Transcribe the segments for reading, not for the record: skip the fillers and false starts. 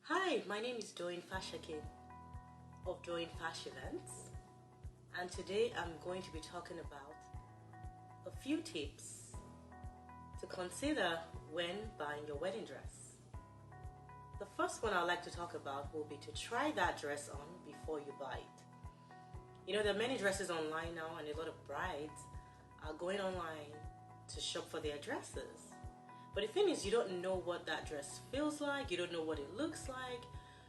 Hi, my name is Doin Fashakin of Doin Fash Events, and today I'm going to be talking about a few tips to consider when buying your wedding dress. The first one I'd like to talk about will be to try that dress on before you buy it. You know, there are many dresses online now, and a lot of brides are going online to shop for their dresses. But the thing is, you don't know what that dress feels like, you don't know what it looks like,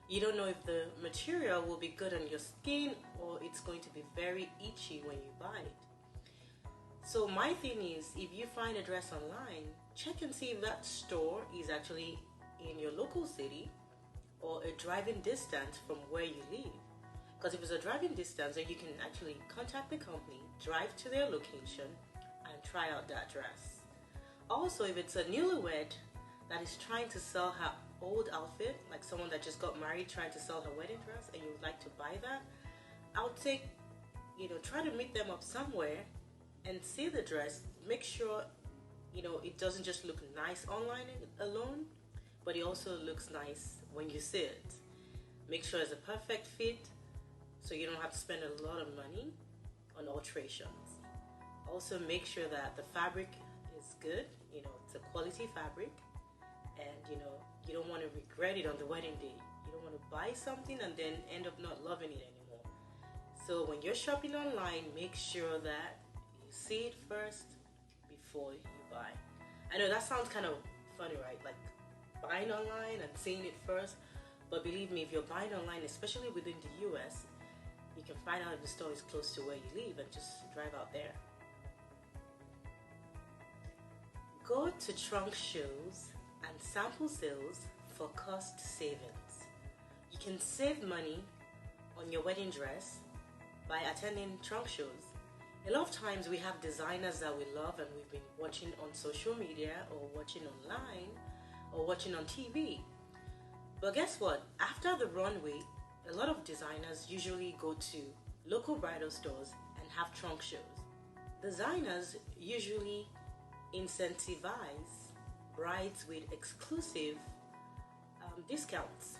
you don't know if the material will be good on your skin or it's going to be very itchy when you buy it. So my thing is, if you find a dress online, check and see if that store is actually in your local city or a driving distance from where you live. Because if it's a driving distance, then you can actually contact the company, drive to their location, and try out that dress. Also, if it's a newlywed that is trying to sell her old outfit, like someone that just got married trying to sell her wedding dress, and you would like to buy that, I would say, try to meet them up somewhere and see the dress. Make sure, it doesn't just look nice online alone, but it also looks nice when you see it. Make sure it's a perfect fit, so you don't have to spend a lot of money on alterations. Also, make sure that the fabric is good, it's a quality fabric, and you don't want to regret it on the wedding day. You don't want to buy something and then end up not loving it anymore. So when you're shopping online, make sure that you see it first before you buy. I know that sounds kind of funny, right? Like buying online and seeing it first, but believe me, if you're buying online, especially within the US, you can find out if the store is close to where you live and just drive out there. Go to trunk shows and sample sales for cost savings. You can save money on your wedding dress by attending trunk shows. A lot of times we have designers that we love and we've been watching on social media or watching online or watching on TV. But guess what? After the runway, a lot of designers usually go to local bridal stores and have trunk shows. Designers usually incentivize brides with exclusive discounts.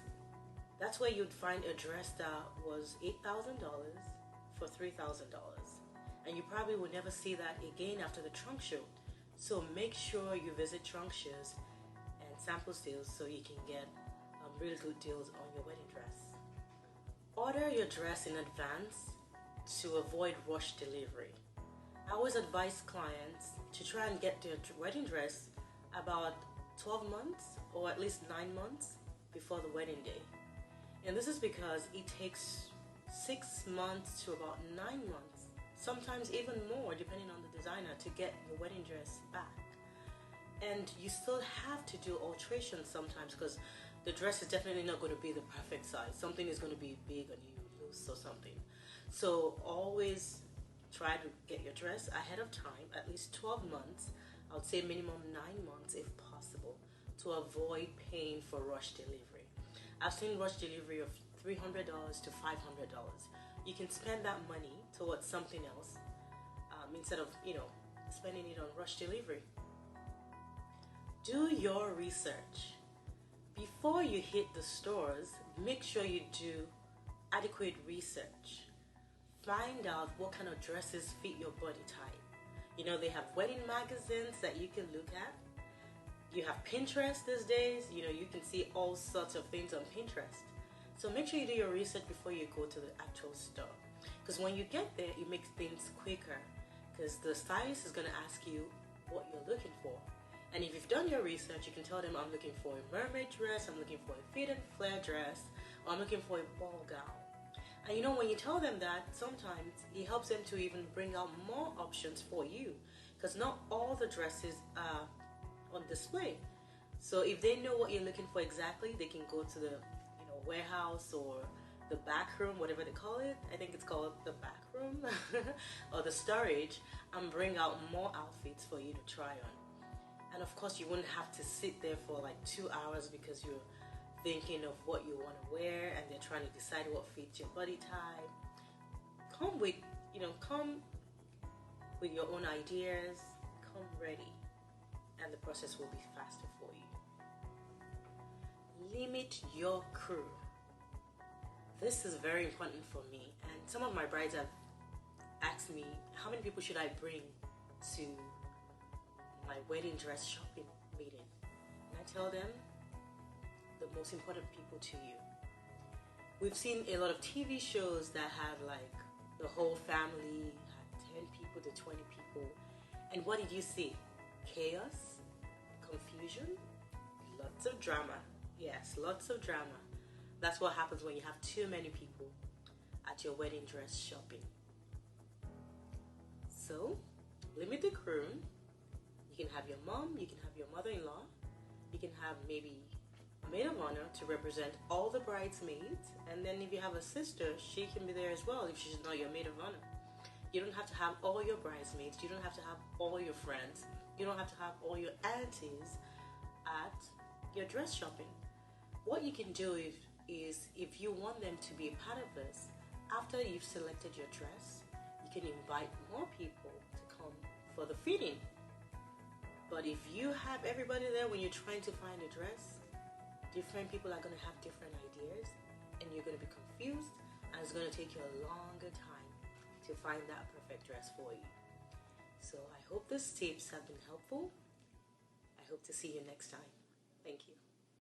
That's where you'd find a dress that was $8,000 for $3,000, and you probably will never see that again after the trunk show. So make sure you visit trunk shows and sample sales so you can get really good deals on your wedding dress. Order your dress in advance to avoid rush delivery. I always advise clients to try and get their wedding dress about 12 months or at least 9 months before the wedding day. And this is because it takes 6 months to about 9 months, sometimes even more depending on the designer, to get your wedding dress back. And you still have to do alterations sometimes because the dress is definitely not going to be the perfect size. Something is going to be big on you, loose or something. So always try to get your dress ahead of time, at least 12 months. I would say minimum 9 months if possible, to avoid paying for rush delivery. I've seen rush delivery of $300 to $500. You can spend that money towards something else instead of, spending it on rush delivery. Do your research. Before you hit the stores, make sure you do adequate research. Find out what kind of dresses fit your body type. They have wedding magazines that you can look at. You have Pinterest these days. You can see all sorts of things on Pinterest. So make sure you do your research before you go to the actual store. Because when you get there, it makes things quicker. Because the stylist is going to ask you what you're looking for. And if you've done your research, you can tell them, I'm looking for a mermaid dress, I'm looking for a fit and flare dress, or I'm looking for a ball gown. And when you tell them that, sometimes it helps them to even bring out more options for you, because not all the dresses are on display. So if they know what you're looking for exactly, they can go to the warehouse or the back room, whatever they call it. I think it's called the back room or the storage, and bring out more outfits for you to try on. And of course, you wouldn't have to sit there for like 2 hours because you're thinking of what you want to wear and they're trying to decide what fits your body type. Come with your own ideas, come ready, and the process will be faster for you. limit your crew. This is very important for me, and some of my brides have asked me, how many people should I bring to my wedding dress shopping meeting? And I tell them, the most important people to you. We've seen a lot of TV shows that have like the whole family, had 10 people to 20 people. And what did you see? Chaos, confusion, lots of drama. Yes, lots of drama. That's what happens when you have too many people at your wedding dress shopping. So, limit the crew. You can have your mom, you can have your mother-in-law, you can have maybe a maid of honor to represent all the bridesmaids, and then if you have a sister, she can be there as well if she's not your maid of honor. You don't have to have all your bridesmaids, you don't have to have all your friends, you don't have to have all your aunties at your dress shopping. What you can do is if you want them to be a part of this, after you've selected your dress, you can invite more people to come for the fitting. But if you have everybody there when you're trying to find a dress, different people are going to have different ideas, and you're going to be confused, and it's going to take you a longer time to find that perfect dress for you. So I hope these tips have been helpful. I hope to see you next time. Thank you.